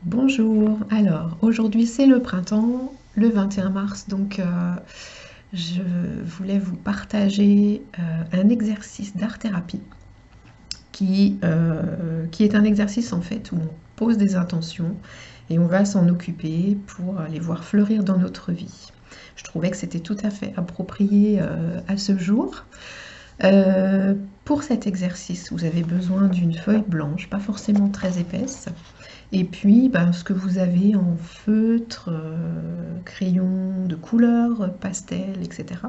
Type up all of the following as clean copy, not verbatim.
Bonjour, alors aujourd'hui c'est le printemps, le 21 mars, donc je voulais vous partager un exercice d'art-thérapie qui est un exercice en fait où on pose des intentions et on va s'en occuper pour les voir fleurir dans notre vie. Je trouvais que c'était tout à fait approprié à ce jour. Pour cet exercice, vous avez besoin d'une feuille blanche, pas forcément très épaisse, et puis, ben, ce que vous avez en feutre, crayon de couleur, pastel, etc.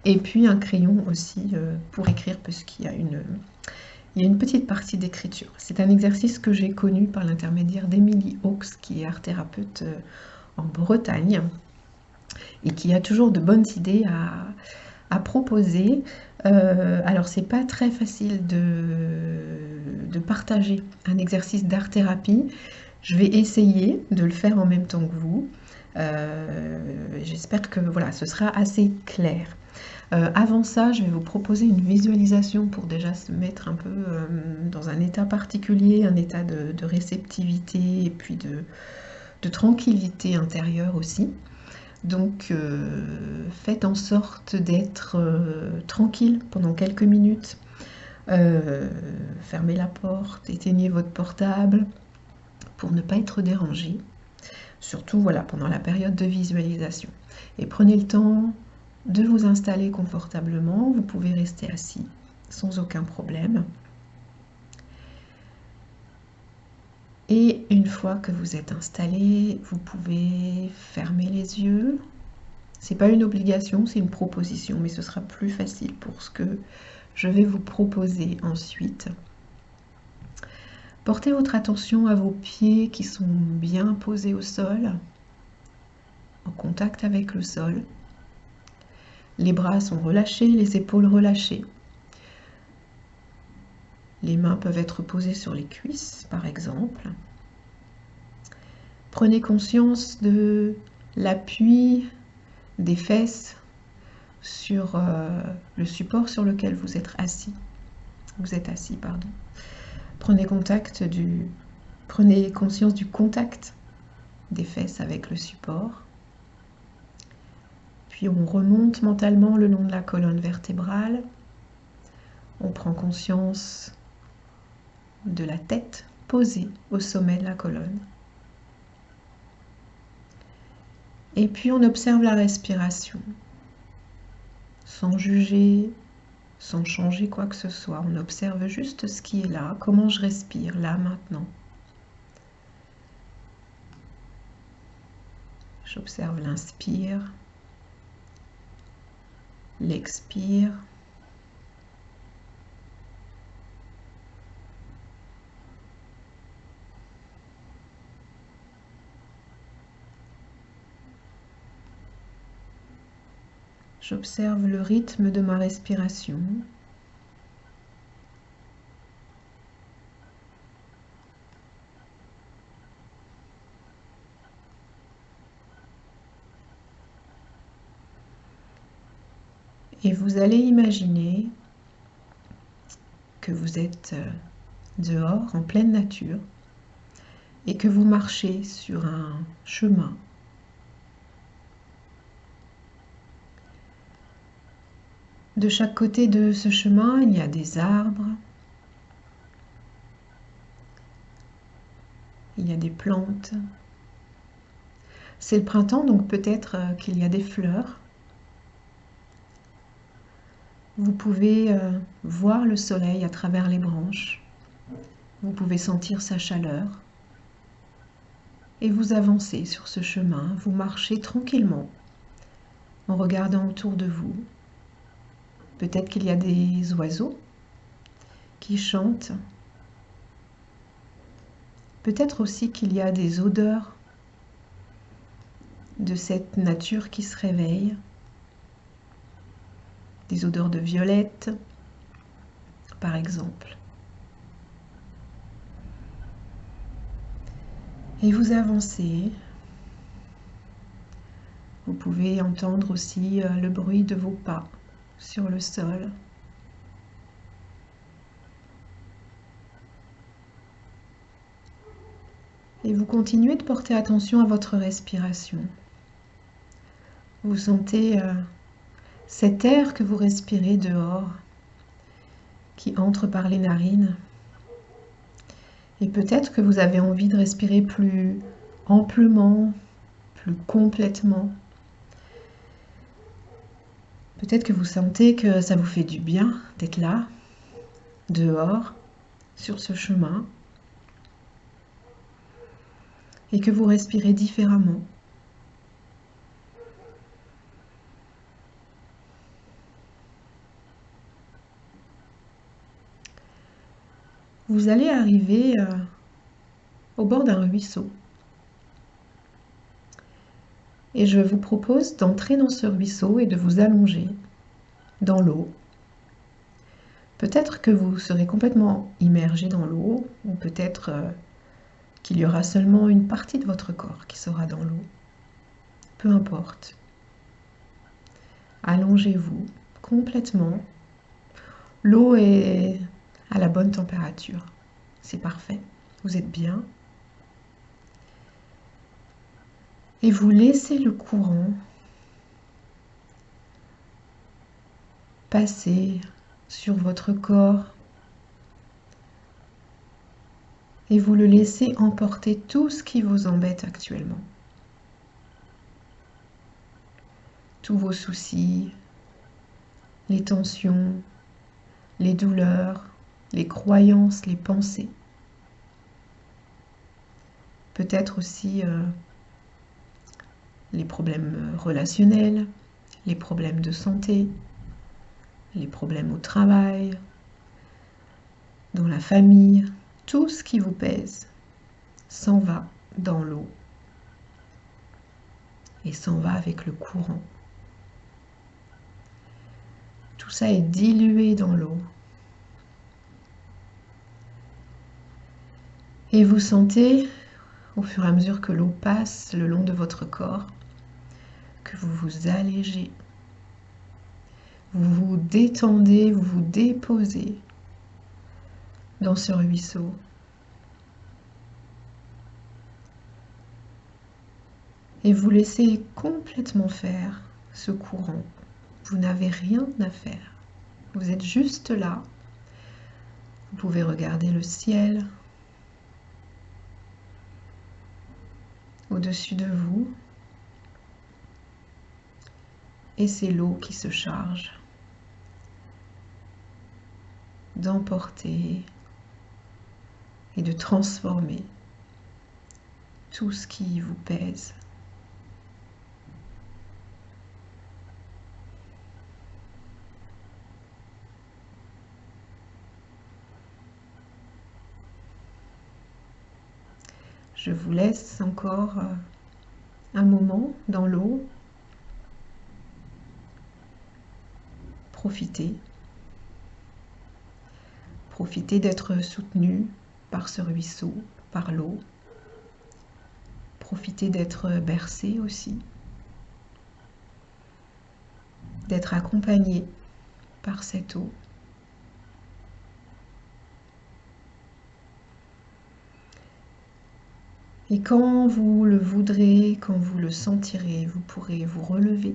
Et puis un crayon aussi pour écrire, parce il y a une petite partie d'écriture. C'est un exercice que j'ai connu par l'intermédiaire d'Emily Hawkes, qui est art thérapeute en Bretagne, et qui a toujours de bonnes idées à proposer. Alors, c'est pas très facile de partager un exercice d'art thérapie. Je vais essayer de le faire en même temps que vous. J'espère que voilà, ce sera assez clair. Avant ça, je vais vous proposer une visualisation pour déjà se mettre un peu dans un état particulier, un état de réceptivité et puis de tranquillité intérieure aussi. Donc faites en sorte d'être tranquille pendant quelques minutes. Fermez la porte, éteignez votre portable pour ne pas être dérangé. Surtout voilà, pendant la période de visualisation. Et prenez le temps de vous installer confortablement. Vous pouvez rester assis sans aucun problème. Et une fois que vous êtes installé, vous pouvez fermer les yeux. C'est pas une obligation, c'est une proposition, mais ce sera plus facile pour ce que je vais vous proposer ensuite. Portez votre attention à vos pieds qui sont bien posés au sol, en contact avec le sol. Les bras sont relâchés, les épaules relâchées. Les mains peuvent être posées sur les cuisses, par exemple. Prenez conscience de l'appui des fesses sur le support sur lequel vous êtes assis. Pardon. Prenez conscience du contact des fesses avec le support. Puis on remonte mentalement le long de la colonne vertébrale. On prend conscience de la tête posée au sommet de la colonne. Et puis on observe la respiration, sans juger, sans changer quoi que ce soit. On observe juste ce qui est là, comment je respire là maintenant. J'observe l'inspire, l'expire. J'observe le rythme de ma respiration. Et vous allez imaginer que vous êtes dehors, en pleine nature, et que vous marchez sur un chemin. De chaque côté de ce chemin, il y a des arbres, il y a des plantes. C'est le printemps, donc peut-être qu'il y a des fleurs. Vous pouvez voir le soleil à travers les branches. Vous pouvez sentir sa chaleur. Et vous avancez sur ce chemin, vous marchez tranquillement en regardant autour de vous. Peut-être qu'il y a des oiseaux qui chantent. Peut-être aussi qu'il y a des odeurs de cette nature qui se réveille. Des odeurs de violette, par exemple. Et vous avancez. Vous pouvez entendre aussi le bruit de vos pas sur le sol. Et vous continuez de porter attention à votre respiration. Vous sentez cet air que vous respirez dehors, qui entre par les narines. Et peut-être que vous avez envie de respirer plus amplement, plus complètement. Peut-être que vous sentez que ça vous fait du bien d'être là, dehors, sur ce chemin, et que vous respirez différemment. Vous allez arriver au bord d'un ruisseau. Et je vous propose d'entrer dans ce ruisseau et de vous allonger dans l'eau. Peut-être que vous serez complètement immergé dans l'eau, ou peut-être qu'il y aura seulement une partie de votre corps qui sera dans l'eau. Peu importe. Allongez-vous complètement. L'eau est à la bonne température. C'est parfait. Vous êtes bien. Et vous laissez le courant passer sur votre corps et vous le laissez emporter tout ce qui vous embête actuellement. Tous vos soucis, les tensions, les douleurs, les croyances, les pensées. Peut-être aussi les problèmes relationnels, les problèmes de santé, les problèmes au travail, dans la famille. Tout ce qui vous pèse s'en va dans l'eau et s'en va avec le courant. Tout ça est dilué dans l'eau. Et vous sentez, au fur et à mesure que l'eau passe le long de votre corps, que vous vous allégez. Vous vous détendez, vous vous déposez dans ce ruisseau. Et vous laissez complètement faire ce courant. Vous n'avez rien à faire. Vous êtes juste là. Vous pouvez regarder le ciel au-dessus de vous. Et c'est l'eau qui se charge d'emporter et de transformer tout ce qui vous pèse. Je vous laisse encore un moment dans l'eau. Profitez. Profitez d'être soutenu par ce ruisseau, par l'eau. Profitez d'être bercé aussi. D'être accompagné par cette eau. Et quand vous le voudrez, quand vous le sentirez, vous pourrez vous relever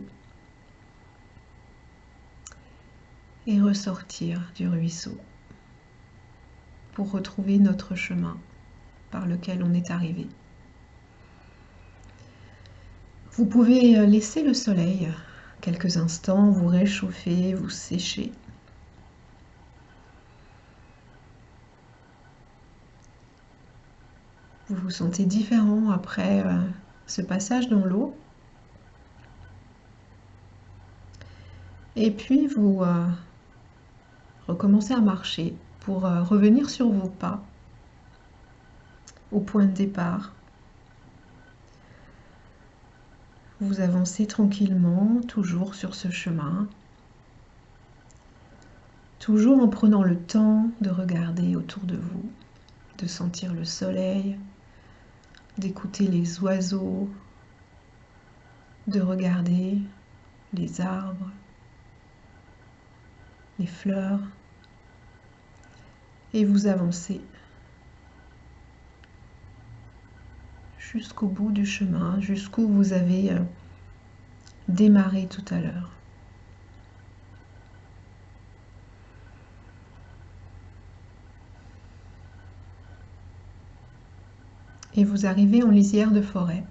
et ressortir du ruisseau pour retrouver notre chemin par lequel on est arrivé. Vous pouvez laisser le soleil quelques instants, vous réchauffer, vous sécher. Vous vous sentez différent après ce passage dans l'eau. Et puis vous recommencez à marcher pour revenir sur vos pas au point de départ. Vous avancez tranquillement, toujours sur ce chemin, toujours en prenant le temps de regarder autour de vous, de sentir le soleil, d'écouter les oiseaux, de regarder les arbres, les fleurs, et vous avancez jusqu'au bout du chemin, jusqu'où vous avez démarré tout à l'heure. Et vous arrivez en lisière de forêt.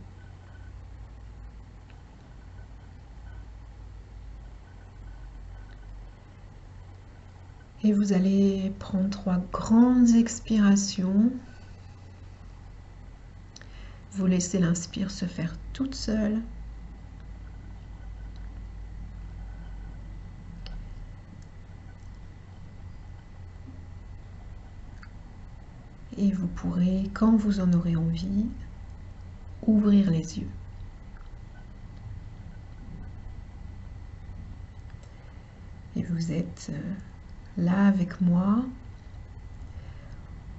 Et vous allez prendre 3 grandes expirations. Vous laissez l'inspire se faire toute seule. Et vous pourrez, quand vous en aurez envie, ouvrir les yeux. Et vous êtes là avec moi.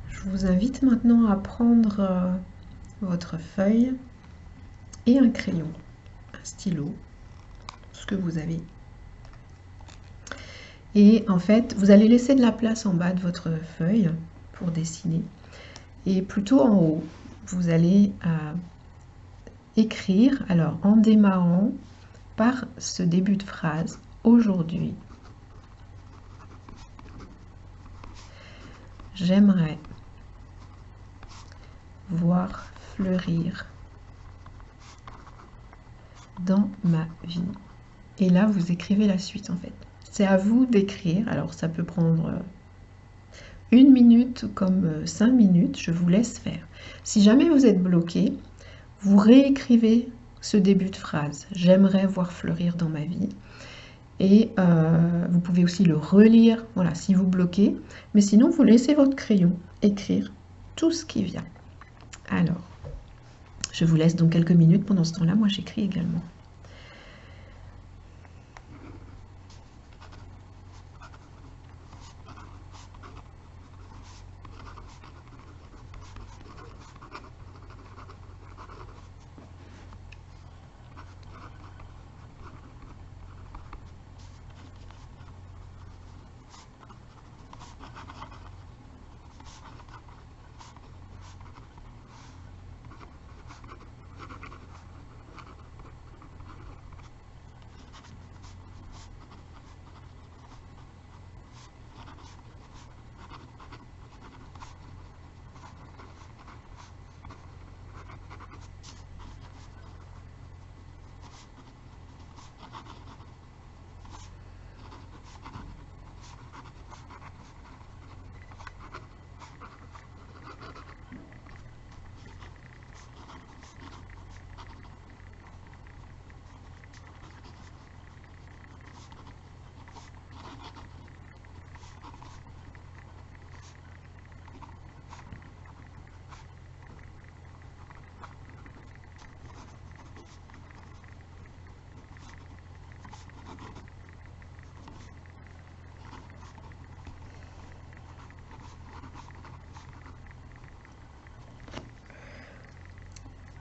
Je vous invite maintenant à prendre votre feuille et un crayon, un stylo, ce que vous avez. Et en fait, vous allez laisser de la place en bas de votre feuille pour dessiner. Et plutôt en haut, vous allez écrire, alors en démarrant par ce début de phrase, aujourd'hui, j'aimerais voir fleurir dans ma vie. Et là, vous écrivez la suite en fait. C'est à vous d'écrire. Alors, ça peut prendre 1 minute comme 5 minutes. Je vous laisse faire. Si jamais vous êtes bloqué, vous réécrivez ce début de phrase. J'aimerais voir fleurir dans ma vie. Et vous pouvez aussi le relire, voilà, si vous bloquez. Mais sinon, vous laissez votre crayon écrire tout ce qui vient. Alors, je vous laisse donc quelques minutes. Pendant ce temps-là, moi, j'écris également.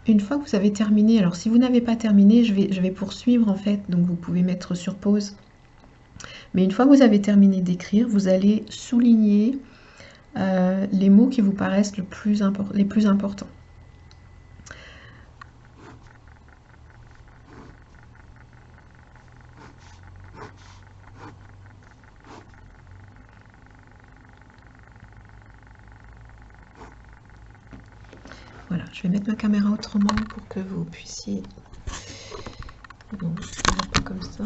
Une fois que vous avez terminé, alors si vous n'avez pas terminé, je vais poursuivre en fait, donc vous pouvez mettre sur pause. Mais une fois que vous avez terminé d'écrire, vous allez souligner les mots qui vous paraissent les plus importants. Voilà, je vais mettre ma caméra autrement pour que vous puissiez... Non, pas comme ça.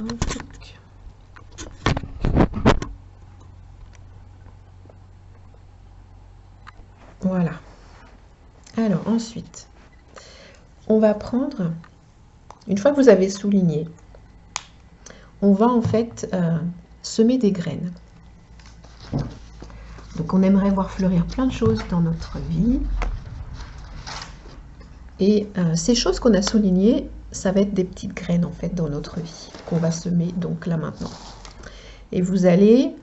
Voilà. Alors ensuite, on va prendre, une fois que vous avez souligné, on va en fait semer des graines. Donc on aimerait voir fleurir plein de choses dans notre vie. Et ces choses qu'on a soulignées, ça va être des petites graines en fait dans notre vie qu'on va semer donc là maintenant. Et vous allez,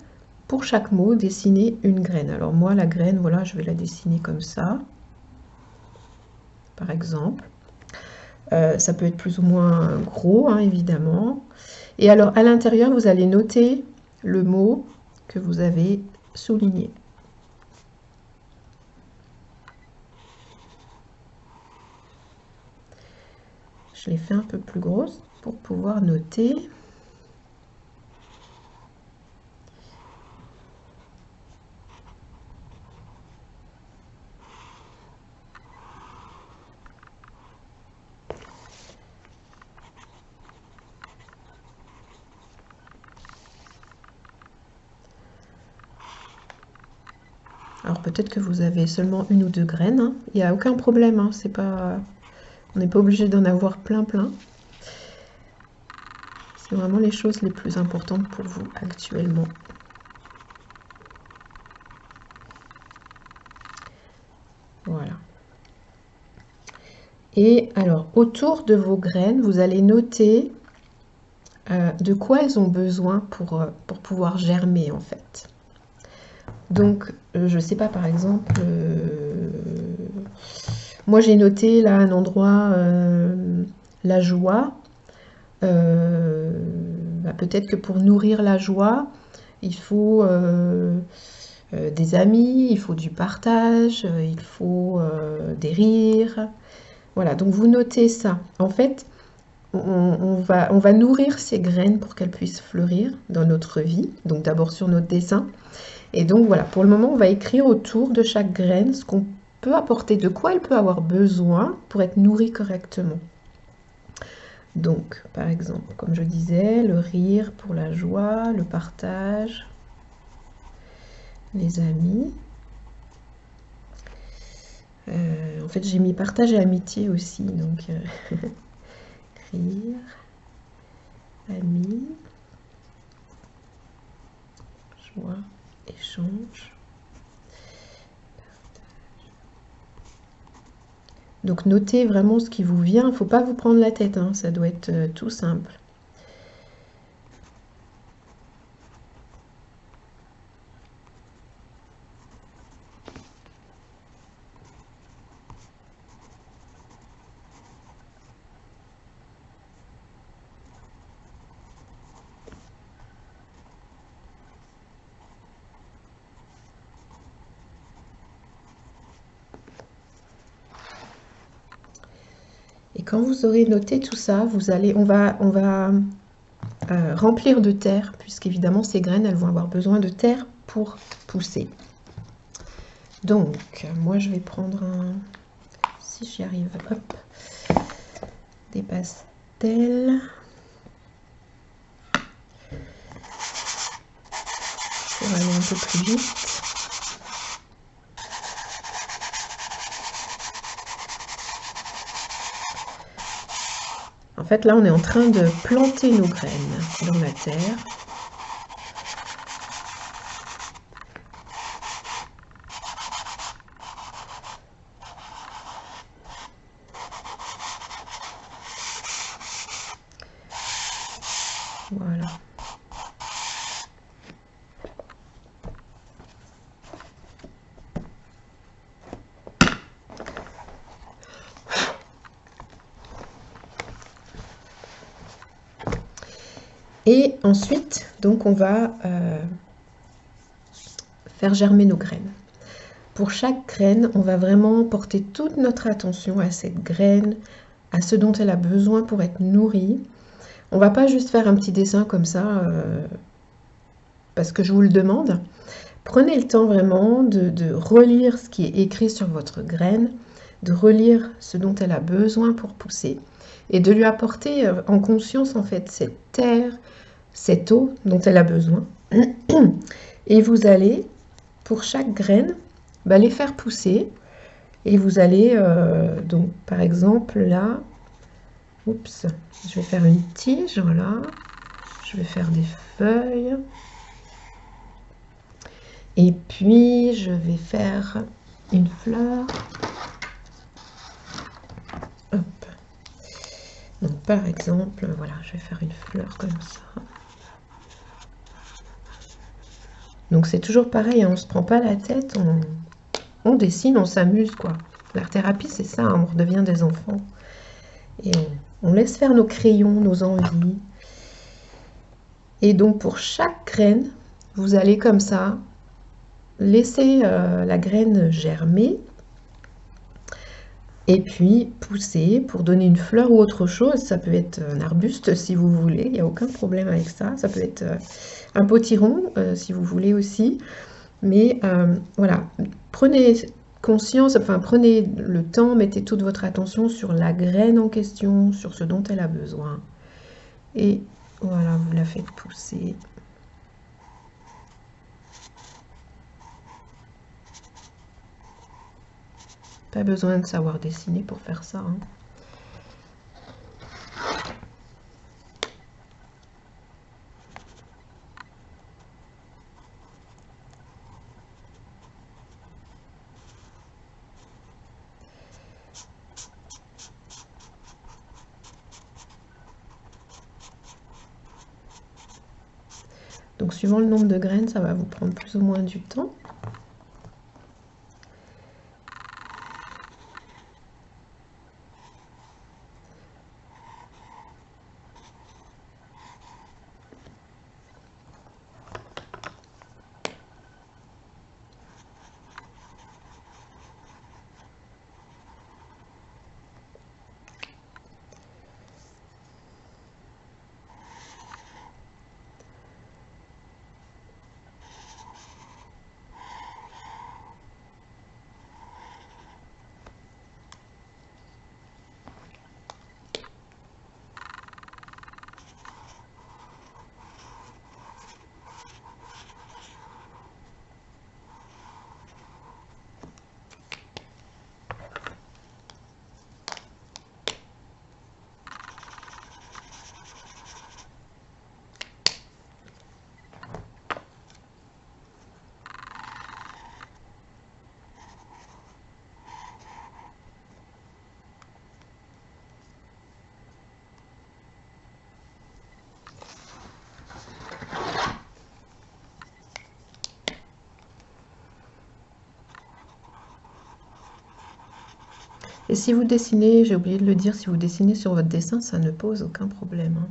pour chaque mot, dessiner une graine. Alors moi, la graine, voilà, je vais la dessiner comme ça, par exemple. Ça peut être plus ou moins gros, hein, évidemment. Et alors, à l'intérieur, vous allez noter le mot que vous avez souligné. je l'ai fait un peu plus grosse pour pouvoir noter. Alors peut-être que vous avez seulement une ou deux graines, hein. Il n'y a aucun problème, hein. C'est pas... On n'est pas obligé d'en avoir plein. C'est vraiment les choses les plus importantes pour vous actuellement. Voilà. Et alors, autour de vos graines, vous allez noter de quoi elles ont besoin pour pouvoir germer, en fait. Donc, je sais pas, par exemple, moi j'ai noté là un endroit, la joie. Peut-être que pour nourrir la joie, il faut des amis, il faut du partage, il faut des rires. Voilà, donc vous notez ça. En fait, on va nourrir ces graines pour qu'elles puissent fleurir dans notre vie. Donc d'abord sur notre dessin. Et donc voilà, pour le moment, on va écrire autour de chaque graine ce qu'on peut apporter, de quoi elle peut avoir besoin pour être nourrie correctement. Donc, par exemple, comme je disais, le rire pour la joie, le partage, les amis. En fait, j'ai mis partage et amitié aussi, donc rire, amis, joie, échange. Donc notez vraiment ce qui vous vient, il ne faut pas vous prendre la tête, hein, ça doit être tout simple. Et quand vous aurez noté tout ça, on va remplir de terre, puisqu'évidemment ces graines, elles vont avoir besoin de terre pour pousser. Donc, moi je vais prendre si j'y arrive, hop, des pastels. Pour aller un peu plus vite. En fait, là, on est en train de planter nos graines dans la terre. Voilà. Et ensuite, donc, on va faire germer nos graines. Pour chaque graine, on va vraiment porter toute notre attention à cette graine, à ce dont elle a besoin pour être nourrie. On va pas juste faire un petit dessin comme ça, parce que je vous le demande. Prenez le temps vraiment de relire ce qui est écrit sur votre graine, de relire ce dont elle a besoin pour pousser, et de lui apporter en conscience en fait cette terre, cette eau dont elle a besoin. Et vous allez, pour chaque graine, les faire pousser. Et vous allez, donc par exemple là, oups, je vais faire une tige, voilà. Je vais faire des feuilles. Et puis, je vais faire une fleur. Hop. Donc, par exemple, voilà, je vais faire une fleur comme ça. Donc, c'est toujours pareil, hein, on ne se prend pas la tête, on dessine, on s'amuse, quoi. L'art-thérapie, c'est ça, hein, on redevient des enfants. Et on laisse faire nos crayons, nos envies. Et donc, pour chaque graine, vous allez comme ça laisser la graine germer. Et puis pousser pour donner une fleur ou autre chose. Ça peut être un arbuste si vous voulez, il n'y a aucun problème avec ça. Ça peut être un potiron si vous voulez aussi. Mais voilà, prenez conscience, enfin prenez le temps, mettez toute votre attention sur la graine en question, sur ce dont elle a besoin. Et voilà, vous la faites pousser. Pas besoin de savoir dessiner pour faire ça, hein. Donc suivant le nombre de graines, ça va vous prendre plus ou moins du temps. Et si vous dessinez, j'ai oublié de le dire, si vous dessinez sur votre dessin, ça ne pose aucun problème, hein.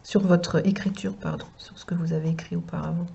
Sur votre écriture, pardon, sur ce que vous avez écrit auparavant.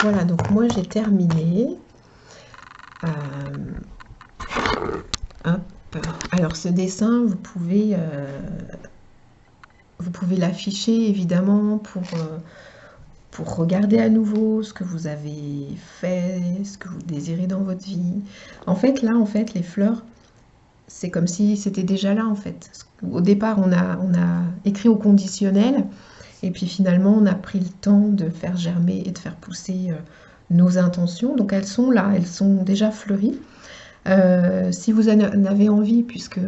Voilà, donc moi j'ai terminé. Hop. Alors ce dessin, vous pouvez l'afficher évidemment pour regarder à nouveau ce que vous avez fait, ce que vous désirez dans votre vie. En fait, là, les fleurs, c'est comme si c'était déjà là, en fait. Au départ, on a écrit au conditionnel, et puis finalement, on a pris le temps de faire germer et de faire pousser nos intentions. Donc elles sont là, elles sont déjà fleuries. Si vous en avez envie, puisque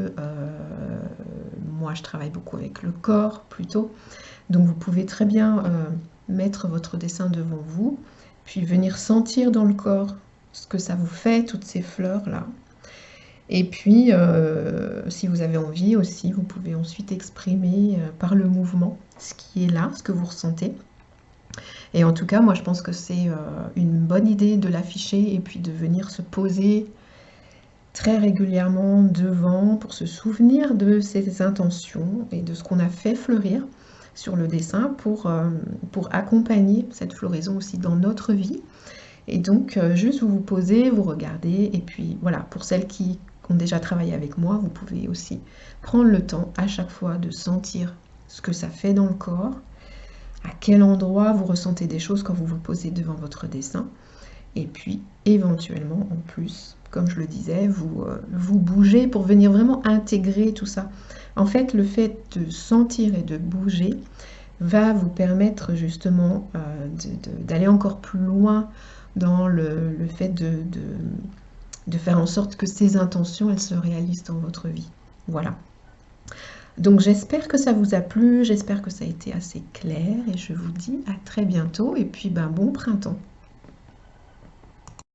moi je travaille beaucoup avec le corps plutôt, donc vous pouvez très bien mettre votre dessin devant vous, puis venir sentir dans le corps ce que ça vous fait, toutes ces fleurs là. Et puis si vous avez envie aussi, vous pouvez ensuite exprimer par le mouvement ce qui est là, ce que vous ressentez. Et en tout cas, moi je pense que c'est une bonne idée de l'afficher et puis de venir se poser très régulièrement devant pour se souvenir de ses intentions et de ce qu'on a fait fleurir sur le dessin pour accompagner cette floraison aussi dans notre vie. Et donc juste vous posez, vous regardez, et puis voilà, pour celles qui ont déjà travaillé avec moi, vous pouvez aussi prendre le temps à chaque fois de sentir ce que ça fait dans le corps, à quel endroit vous ressentez des choses quand vous vous posez devant votre dessin, et puis éventuellement en plus, comme je le disais, vous bougez pour venir vraiment intégrer tout ça. En fait, le fait de sentir et de bouger va vous permettre justement d'aller encore plus loin dans le fait de faire en sorte que ces intentions, elles se réalisent dans votre vie. Voilà. Donc j'espère que ça vous a plu, j'espère que ça a été assez clair et je vous dis à très bientôt et puis bon printemps.